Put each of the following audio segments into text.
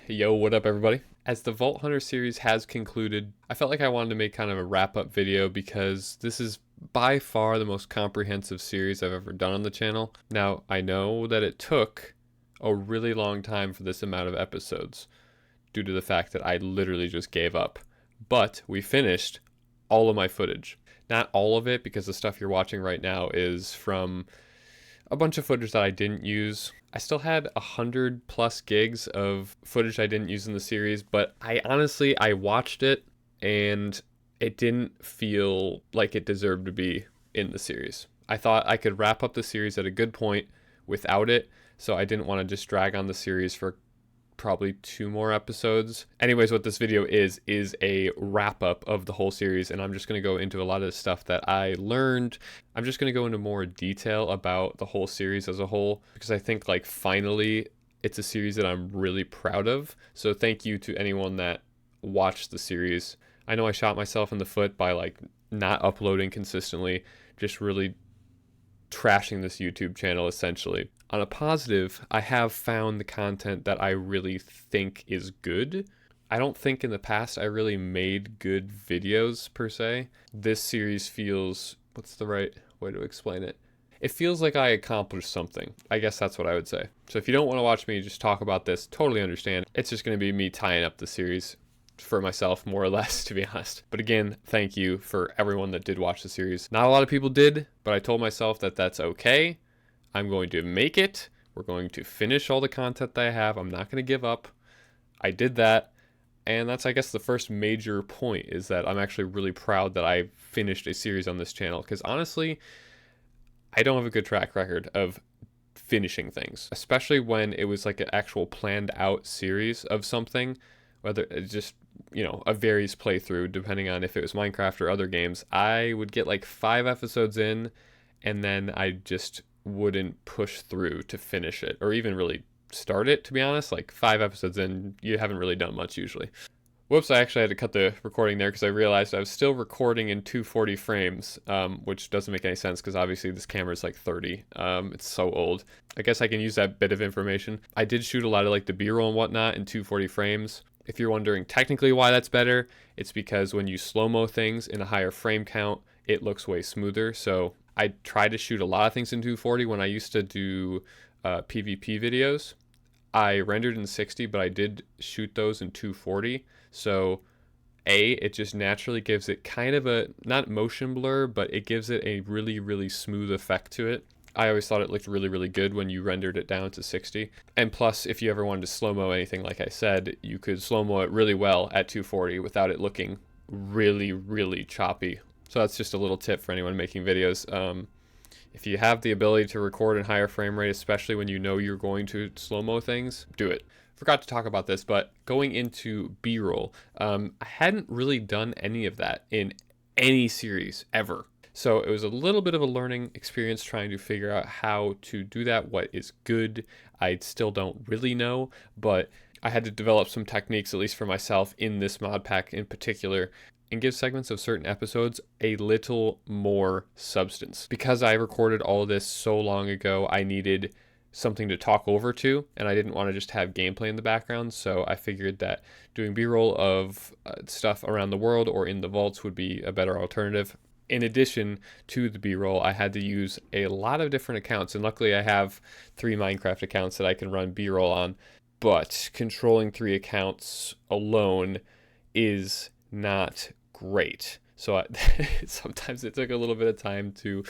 Yo, what up, everybody? As the Vault Hunter series has concluded, I felt like I wanted to make kind of a wrap-up video because this is by far the most comprehensive series I've ever done on the channel. Now, I know that it took a really long time for this amount of episodes due to the fact that I literally just gave up. But we finished all of my footage. Not all of it, because the stuff you're watching right now is from a bunch of footage that I didn't use. I still had 100+ gigs of footage I didn't use in the series, but I watched it and it didn't feel like it deserved to be in the series. I thought I could wrap up the series at a good point without it, so I didn't want to just drag on the series for probably 2 more episodes. Anyways, what this video is a wrap up of the whole series, and I'm just going to go into a lot of the stuff that I learned. I'm just going to go into more detail about the whole series as a whole, because I think like finally it's a series that I'm really proud of. So thank you to anyone that watched the series. I know I shot myself in the foot by like not uploading consistently, just really trashing this YouTube channel essentially. On a positive, I have found the content that I really think is good. I don't think in the past I really made good videos per se. This series feels, what's the right way to explain it? It feels like I accomplished something. I guess that's what I would say. So if you don't want to watch me just talk about this, totally understand. It's just going to be me tying up the series for myself, more or less, to be honest. But again, thank you for everyone that did watch the series. Not a lot of people did, but I told myself that that's okay. I'm going to make it. We're going to finish all the content that I have. I'm not going to give up. I did that. And that's, I guess, the first major point, is that I'm actually really proud that I finished a series on this channel. Because honestly, I don't have a good track record of finishing things, especially when it was like an actual planned out series of something, whether it's just, you know, a varies playthrough, depending on if it was Minecraft or other games. I would get like 5 episodes in, and then I just wouldn't push through to finish it or even really start it, to be honest. Like 5 episodes in, you haven't really done much usually. Whoops, I actually had to cut the recording there because I realized I was still recording in 240 frames, which doesn't make any sense because obviously this camera is like 30. It's so old. I guess I can use that bit of information. I did shoot a lot of like the B-roll and whatnot in 240 frames. If you're wondering technically why that's better, it's because when you slow-mo things in a higher frame count, it looks way smoother. So I try to shoot a lot of things in 240 when I used to do PvP videos. I rendered in 60, but I did shoot those in 240. So it just naturally gives it kind of a, not motion blur, but it gives it a really, really smooth effect to it. I always thought it looked really, really good when you rendered it down to 60. And plus, if you ever wanted to slow-mo anything, like I said, you could slow-mo it really well at 240 without it looking really, really choppy. So that's just a little tip for anyone making videos. If you have the ability to record in higher frame rate, especially when you know you're going to slow-mo things, do it. Forgot to talk about this, but going into B-roll, I hadn't really done any of that in any series ever. So it was a little bit of a learning experience trying to figure out how to do that, what is good. I still don't really know, but I had to develop some techniques, at least for myself, in this mod pack in particular, and give segments of certain episodes a little more substance. Because I recorded all of this so long ago, I needed something to talk over to, and I didn't want to just have gameplay in the background, so I figured that doing B-roll of stuff around the world or in the vaults would be a better alternative. In addition to the B-roll, I had to use a lot of different accounts, and luckily I have 3 Minecraft accounts that I can run B-roll on, but controlling 3 accounts alone is not great. So sometimes it took a little bit of time to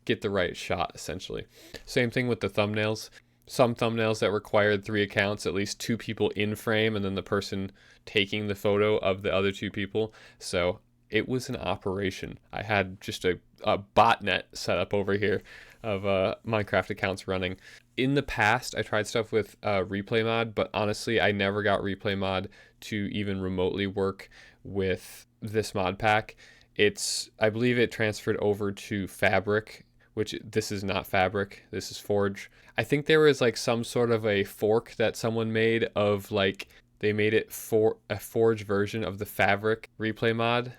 get the right shot, essentially. Same thing with the thumbnails. Some thumbnails that required 3 accounts, at least 2 people in frame, and then the person taking the photo of the other 2 people. So it was an operation. I had just a botnet set up over here of Minecraft accounts running. In the past, I tried stuff with replay mod, but honestly, I never got replay mod to even remotely work with this mod pack. I believe it transferred over to Fabric, which this is not Fabric, this is Forge. I think there was like some sort of a fork that someone made of like, they made it for a Forge version of the Fabric replay mod.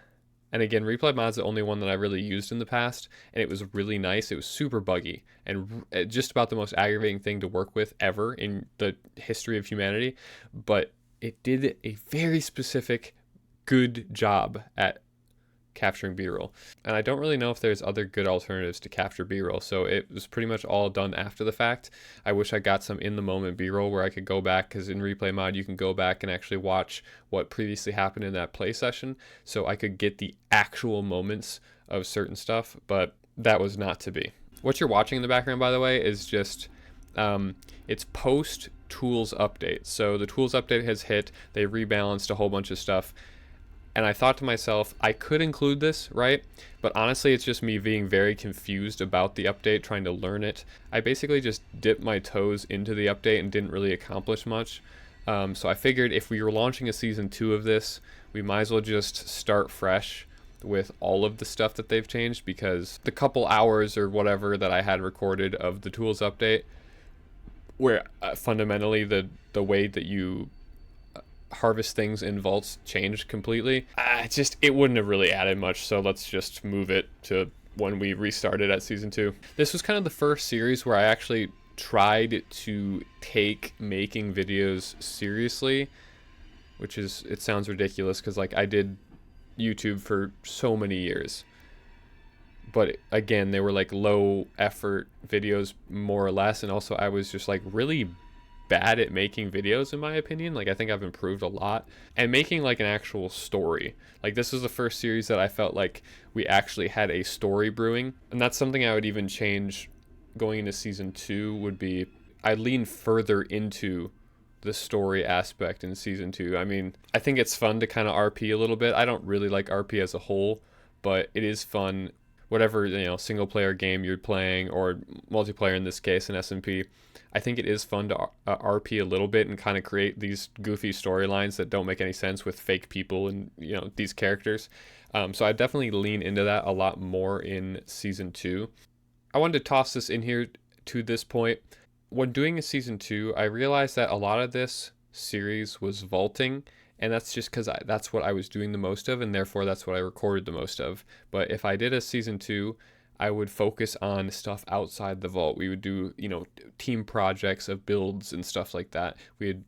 And again, replay mod's the only one that I really used in the past, and it was really nice. It was super buggy and just about the most aggravating thing to work with ever in the history of humanity. But it did a very specific, good job at capturing B-roll. And I don't really know if there's other good alternatives to capture B-roll, so it was pretty much all done after the fact. I wish I got some in the moment B-roll where I could go back, because in replay mod you can go back and actually watch what previously happened in that play session, so I could get the actual moments of certain stuff, but that was not to be. What you're watching in the background, by the way, is just it's post tools update. So the tools update has hit, they rebalanced a whole bunch of stuff. And I thought to myself, I could include this, right? But honestly, it's just me being very confused about the update, trying to learn it. I basically just dipped my toes into the update and didn't really accomplish much. So I figured if we were launching a season 2 of this, we might as well just start fresh with all of the stuff that they've changed, because the couple hours or whatever that I had recorded of the tools update, where fundamentally the way that you harvest things in vaults changed completely, it wouldn't have really added much, so let's just move it to when we restarted at season 2. This was kind of the first series where I actually tried to take making videos seriously, which is, it sounds ridiculous because like I did YouTube for so many years, but again, they were like low effort videos more or less, and also I was just like really bad at making videos, in my opinion. Like I think I've improved a lot, and making like an actual story. Like this is the first series that I felt like we actually had a story brewing, and that's something I would even change going into season 2. Would be I lean further into the story aspect in season 2. I mean, I think it's fun to kind of RP a little bit. I don't really like RP as a whole, but it is fun. Whatever, you know, single player game you're playing, or multiplayer in this case, in SMP, I think it is fun to RP a little bit and kind of create these goofy storylines that don't make any sense with fake people and, you know, these characters. So I definitely lean into that a lot more in season 2. I wanted to toss this in here to this point. When doing a season 2, I realized that a lot of this series was vaulting, and that's just because that's what I was doing the most of, and therefore that's what I recorded the most of. But if I did a season 2, I would focus on stuff outside the vault. We would do, you know, team projects of builds and stuff like that. We'd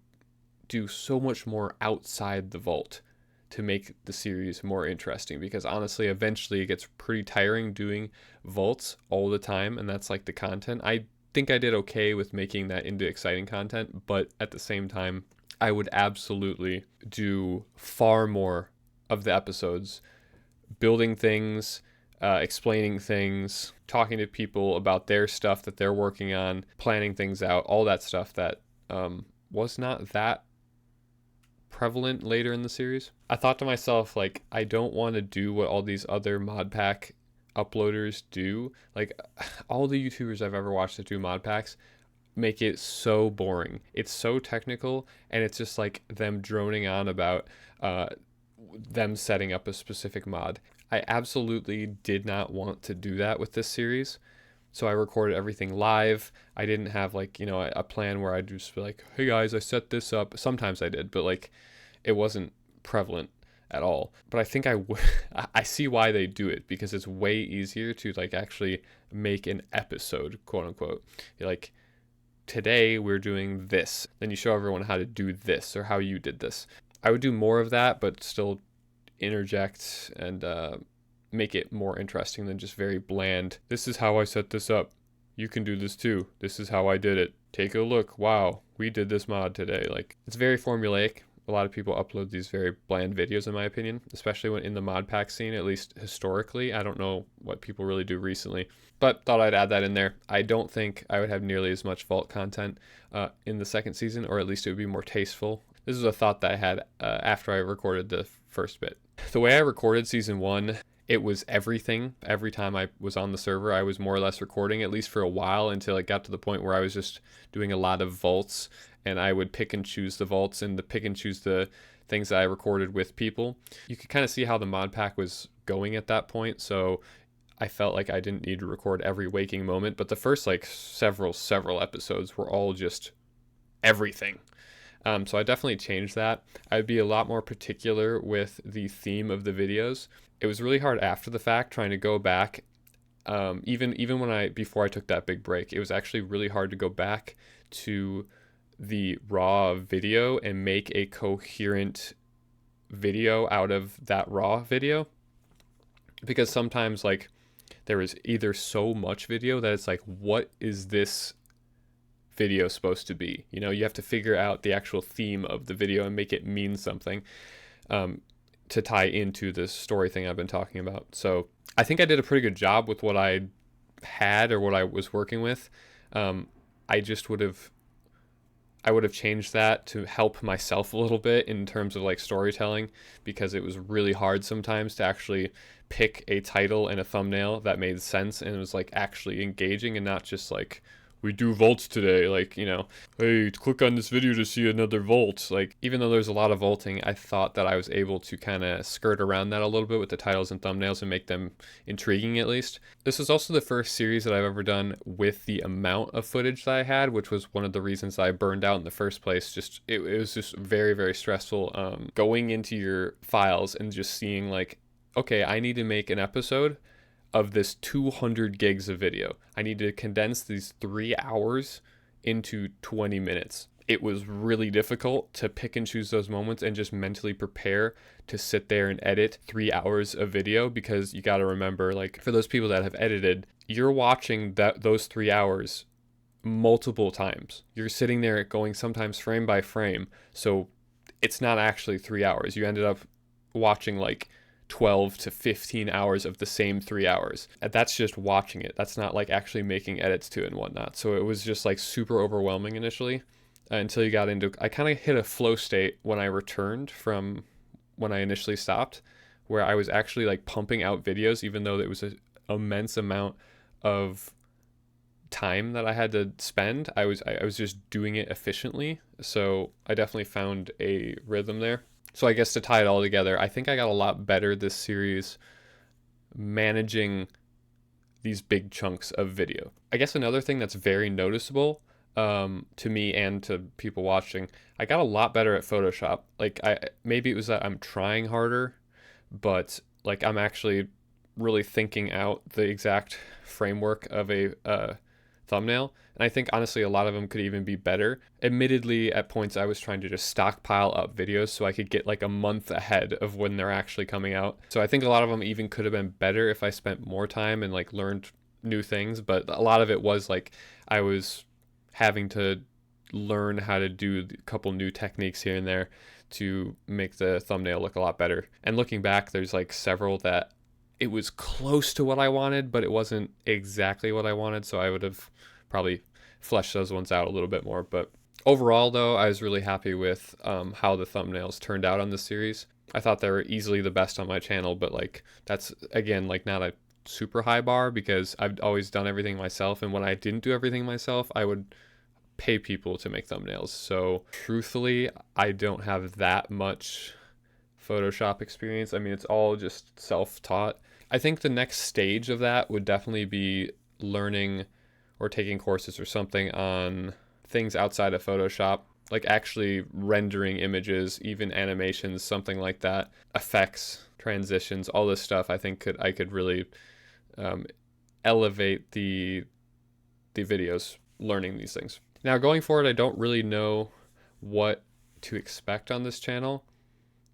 do so much more outside the vault to make the series more interesting, because honestly, eventually it gets pretty tiring doing vaults all the time, and that's like the content. I think I did okay with making that into exciting content, but at the same time, I would absolutely do far more of the episodes building things, explaining things, talking to people about their stuff that they're working on, planning things out, all that stuff that was not that prevalent later in the series. I thought to myself, like, I don't want to do what all these other mod pack uploaders do. Like, all the YouTubers I've ever watched that do mod packs make it so boring. It's so technical, and it's just like them droning on about them setting up a specific mod. I absolutely did not want to do that with this series, so I recorded everything live. I didn't have like, you know, a plan where I'd just be like, hey guys, I set this up. Sometimes I did, but like it wasn't prevalent at all. But I think I see why they do it, because it's way easier to like actually make an episode, quote unquote. You're like, today we're doing this, then you show everyone how to do this or how you did this. I would do more of that, but still interject and make it more interesting than just very bland. This is how I set this up. You can do this too. This is how I did it. Take a look. Wow, we did this mod today. Like, it's very formulaic. A lot of people upload these very bland videos, in my opinion, especially when in the mod pack scene, at least historically. I don't know what people really do recently, but thought I'd add that in there. I don't think I would have nearly as much vault content in the second season, or at least it would be more tasteful. This is a thought that I had after I recorded the first bit. The way I recorded season 1, it was everything. Every time I was on the server, I was more or less recording, at least for a while, until it got to the point where I was just doing a lot of vaults, and I would pick and choose the vaults and pick and choose the things that I recorded with people. You could kind of see how the mod pack was going at that point, so I felt like I didn't need to record every waking moment, but the first like several episodes were all just everything. So I definitely changed that. I'd be a lot more particular with the theme of the videos. It was really hard after the fact trying to go back. Even when before I took that big break, it was actually really hard to go back to the raw video and make a coherent video out of that raw video, because sometimes like there is either so much video that it's like, what is this video supposed to be? You know, you have to figure out the actual theme of the video and make it mean something, to tie into this story thing I've been talking about. So I think I did a pretty good job with what I had or what I was working with. I just I would have changed that to help myself a little bit in terms of like storytelling, because it was really hard sometimes to actually pick a title and a thumbnail that made sense and it was like actually engaging, and not just like, we do vaults today, like, you know, hey, click on this video to see another vault. Like, even though there's a lot of vaulting, I thought that I was able to kind of skirt around that a little bit with the titles and thumbnails and make them intriguing at least. This is also the first series that I've ever done with the amount of footage that I had, which was one of the reasons I burned out in the first place. Just it was just very, very stressful, going into your files and just seeing like, okay, I need to make an episode of this 200 gigs of video. I need to condense these 3 hours into 20 minutes. It was really difficult to pick and choose those moments and just mentally prepare to sit there and edit 3 hours of video, because you got to remember, like, for those people that have edited, you're watching those 3 hours multiple times. You're sitting there going sometimes frame by frame. So it's not actually 3 hours. You ended up watching like 12 to 15 hours of the same 3 hours. And that's just watching it. That's not like actually making edits to it and whatnot. So it was just like super overwhelming initially, until you got into, I kind of hit a flow state when I returned from when I initially stopped, where I was actually like pumping out videos, even though it was an immense amount of time that I had to spend. I was just doing it efficiently. So I definitely found a rhythm there. So I guess to tie it all together, I think I got a lot better this series managing these big chunks of video. I guess another thing that's very noticeable, to me and to people watching, I got a lot better at Photoshop. Like, maybe it was that I'm trying harder, but like I'm actually really thinking out the exact framework of a thumbnail. And I think honestly a lot of them could even be better. Admittedly, at points I was trying to just stockpile up videos so I could get like a month ahead of when they're actually coming out. So I think a lot of them even could have been better if I spent more time and like learned new things. But a lot of it was like I was having to learn how to do a couple new techniques here and there to make the thumbnail look a lot better. And looking back, there's like several that it was close to what I wanted, but it wasn't exactly what I wanted. So I would have probably fleshed those ones out a little bit more. But overall, though, I was really happy with how the thumbnails turned out on this series. I thought they were easily the best on my channel, but like that's, again, like not a super high bar, because I've always done everything myself. And when I didn't do everything myself, I would pay people to make thumbnails. So truthfully, I don't have that much Photoshop experience. I mean, it's all just self-taught. I think the next stage of that would definitely be learning or taking courses or something on things outside of Photoshop, like actually rendering images, even animations, something like that, effects, transitions, all this stuff. I think I could really elevate the videos learning these things. Now going forward, I don't really know what to expect on this channel,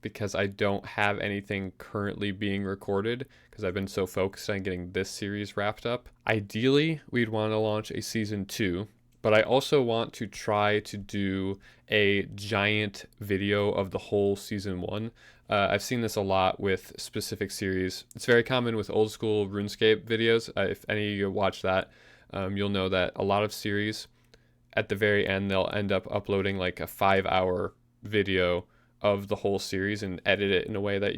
because I don't have anything currently being recorded, because I've been so focused on getting this series wrapped up. Ideally, we'd want to launch a season 2, but I also want to try to do a giant video of the whole season 1. I've seen this a lot with specific series. It's very common with old school RuneScape videos. If any of you watch that, you'll know that a lot of series, at the very end, they'll end up uploading like a 5-hour video of the whole series and edit it in a way that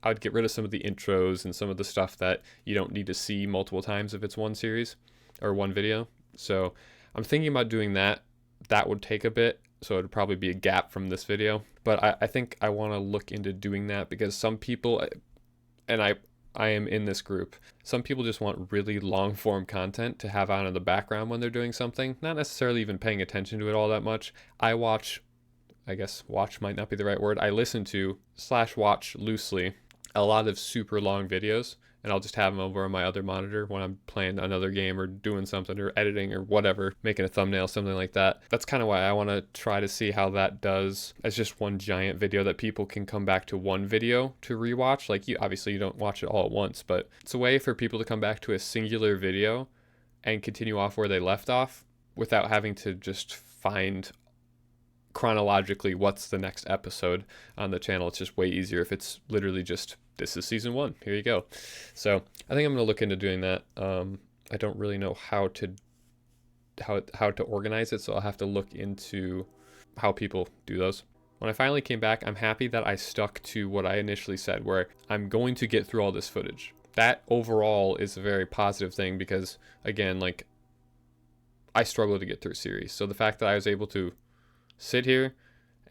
I'd get rid of some of the intros and some of the stuff that you don't need to see multiple times if it's one series or one video. So I'm thinking about doing that. That would take a bit, so it'd probably be a gap from this video. But I think I want to look into doing that, because some people, and I am in this group, some people just want really long form content to have on in the background when they're doing something, not necessarily even paying attention to it all that much. I watch I guess watch might not be the right word. I listen to slash watch loosely a lot of super long videos, and I'll just have them over on my other monitor when I'm playing another game or doing something or editing or whatever, making a thumbnail, something like that. That's kind of why I want to try to see how that does as just one giant video that people can come back to one video to rewatch. Like, you obviously you don't watch it all at once, but it's a way for people to come back to a singular video and continue off where they left off without having to just find chronologically what's the next episode on the channel. It's just way easier if it's literally just, this is season 1, here you go. So I think I'm going to look into doing that. I don't really know how to organize it, so I'll have to look into how people do those. When I finally came back, I'm happy that I stuck to what I initially said, where I'm going to get through all this footage. That overall is a very positive thing, because again, like, I struggle to get through a series. So the fact that I was able to sit here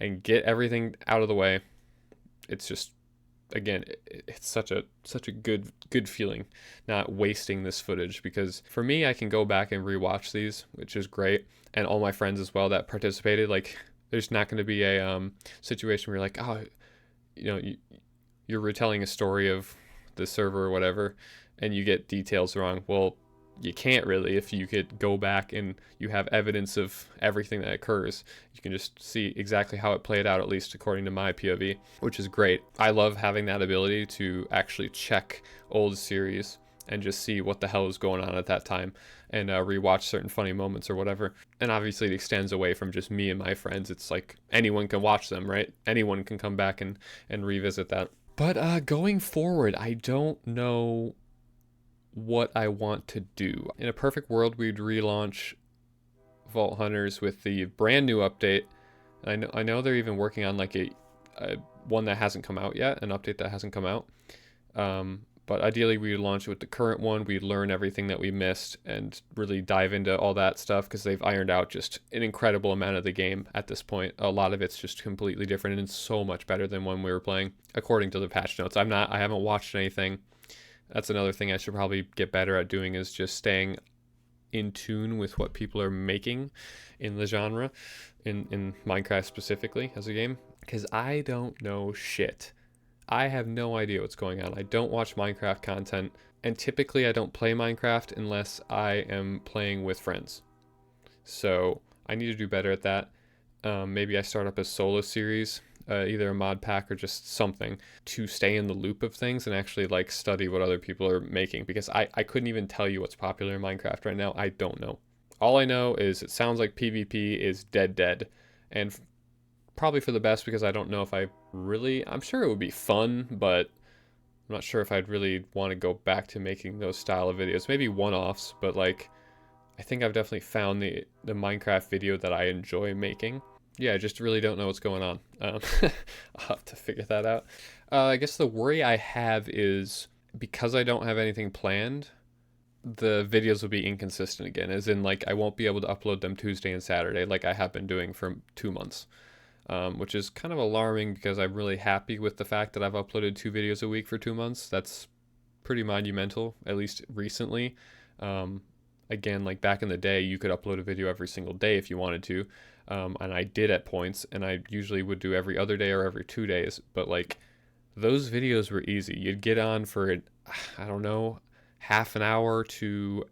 and get everything out of the way, it's just, again, it's such a good feeling not wasting this footage, because for me, I can go back and rewatch these, which is great, and all my friends as well that participated. Like, there's not going to be a situation where you're like, oh, you're retelling a story of the server or whatever and you get details wrong. Well, you can't really. If you could go back and you have evidence of everything that occurs, you can just see exactly how it played out, at least according to my POV, which is great. I love having that ability to actually check old series and just see what the hell was going on at that time, and rewatch certain funny moments or whatever. And obviously it extends away from just me and my friends. It's like anyone can watch them, right? Anyone can come back and revisit that. But going forward, I don't know what I want to do. In a perfect world, we'd relaunch Vault Hunters with the brand new update. I know they're even working on like a one that hasn't come out yet, an update that hasn't come out. But ideally, we'd launch it with the current one. We'd learn everything that we missed and really dive into all that stuff, because they've ironed out just an incredible amount of the game at this point. A lot of it's just completely different and so much better than when we were playing, according to the patch notes. I haven't watched anything. That's another thing I should probably get better at doing, is just staying in tune with what people are making in the genre, in Minecraft specifically as a game, because I don't know shit. I have no idea what's going on. I don't watch Minecraft content, and typically I don't play Minecraft unless I am playing with friends. So I need to do better at that. Maybe I start up a solo series, either a mod pack or just something, to stay in the loop of things and actually like study what other people are making, because I couldn't even tell you what's popular in Minecraft right now. I don't know. All I know is it sounds like PvP is dead, and probably for the best, because I don't know if I'm sure it would be fun, but I'm not sure if I'd really want to go back to making those style of videos. Maybe one-offs, but like, I think I've definitely found the Minecraft video that I enjoy making. Yeah, I just really don't know what's going on. I'll have to figure that out. I guess the worry I have is, because I don't have anything planned, the videos will be inconsistent again, as in like I won't be able to upload them Tuesday and Saturday like I have been doing for 2 months. Which is kind of alarming, because I'm really happy with the fact that I've uploaded 2 videos a week for 2 months. That's pretty monumental, at least recently. Again, like back in the day, you could upload a video every single day if you wanted to, and I did at points, and I usually would do every other day or every 2 days, but like, those videos were easy. You'd get on for, I don't know, half an hour to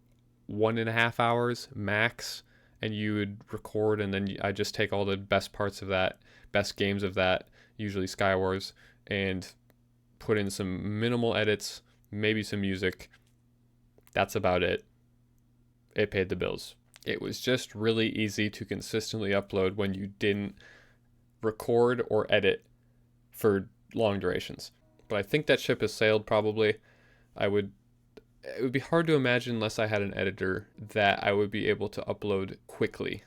1.5 hours max, and you would record, and then I just take all the best parts of that, best games of that, usually Skywars, and put in some minimal edits, maybe some music. That's about it. It paid the bills. It was just really easy to consistently upload when you didn't record or edit for long durations. But I think that ship has sailed, probably. It would be hard to imagine, unless I had an editor, that I would be able to upload quickly,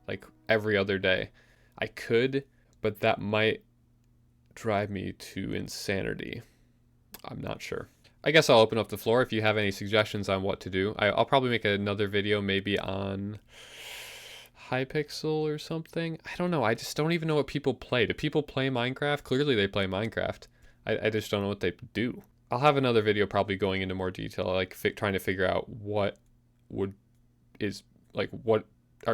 like every other day. I could, but that might drive me to insanity. I'm not sure. I guess I'll open up the floor if you have any suggestions on what to do. I'll probably make another video maybe on Hypixel or something. I don't know. I just don't even know what people play. Do people play Minecraft? Clearly they play Minecraft. I just don't know what they do. I'll have another video probably going into more detail, like trying to figure out what are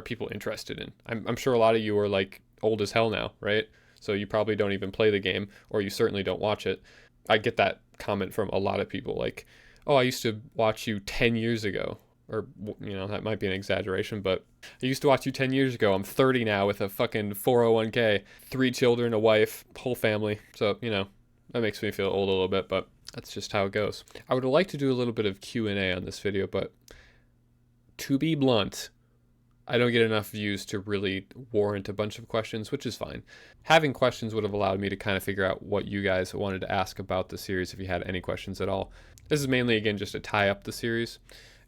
people interested in. I'm sure a lot of you are like old as hell now, right? So you probably don't even play the game, or you certainly don't watch it. I get that comment from a lot of people, like, oh, I used to watch you 10 years ago. Or, you know, that might be an exaggeration, but I used to watch you 10 years ago. I'm 30 now with a fucking 401k, 3 children, a wife, whole family. So, you know, that makes me feel old a little bit, but that's just how it goes. I would like to do a little bit of Q&A on this video, but to be blunt, I don't get enough views to really warrant a bunch of questions, which is fine. Having questions would have allowed me to kind of figure out what you guys wanted to ask about the series if you had any questions at all. This is mainly, again, just to tie up the series,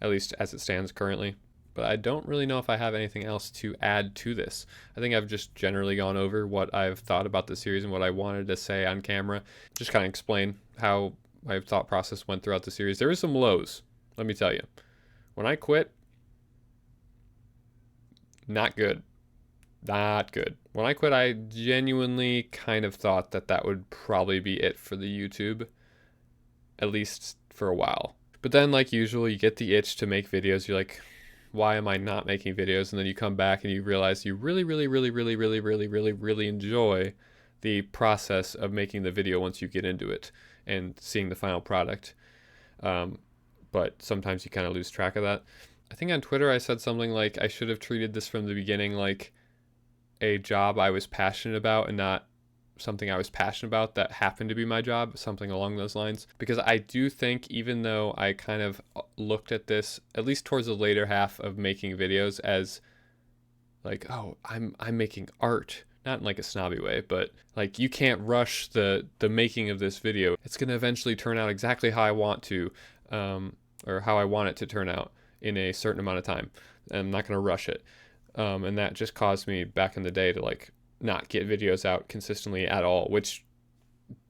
at least as it stands currently. But I don't really know if I have anything else to add to this. I think I've just generally gone over what I've thought about the series and what I wanted to say on camera. Just kind of explain how my thought process went throughout the series. There were some lows, let me tell you. When I quit, not good. Not good. When I quit, I genuinely kind of thought that that would probably be it for the YouTube, at least for a while. But then, like usual, you get the itch to make videos. You're like, why am I not making videos? And then you come back and you realize you really, really, really, really, really, really, really, really enjoy the process of making the video once you get into it and seeing the final product. But sometimes you kind of lose track of that. I think on Twitter I said something like I should have treated this from the beginning like a job I was passionate about and not something I was passionate about that happened to be my job, something along those lines. Because I do think, even though I kind of looked at this, at least towards the later half of making videos, as like, oh, I'm making art. Not in like a snobby way, but like you can't rush the making of this video. It's going to eventually turn out exactly how I want to, or how I want it to turn out in a certain amount of time. I'm not going to rush it. And that just caused me back in the day to like not get videos out consistently at all, which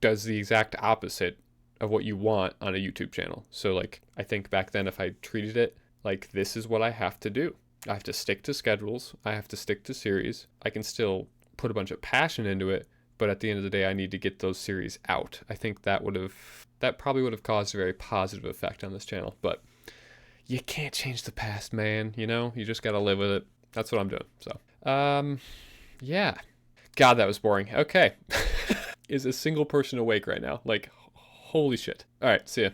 does the exact opposite of what you want on a YouTube channel. So like, I think back then if I treated it like this is what I have to do. I have to stick to schedules. I have to stick to series. I can still put a bunch of passion into it, but at the end of the day, I need to get those series out. I think that probably would have caused a very positive effect on this channel, but you can't change the past, man. You know, you just got to live with it. That's what I'm doing. So, yeah. God, that was boring. Okay. Is a single person awake right now? Like, holy shit. All right, see ya.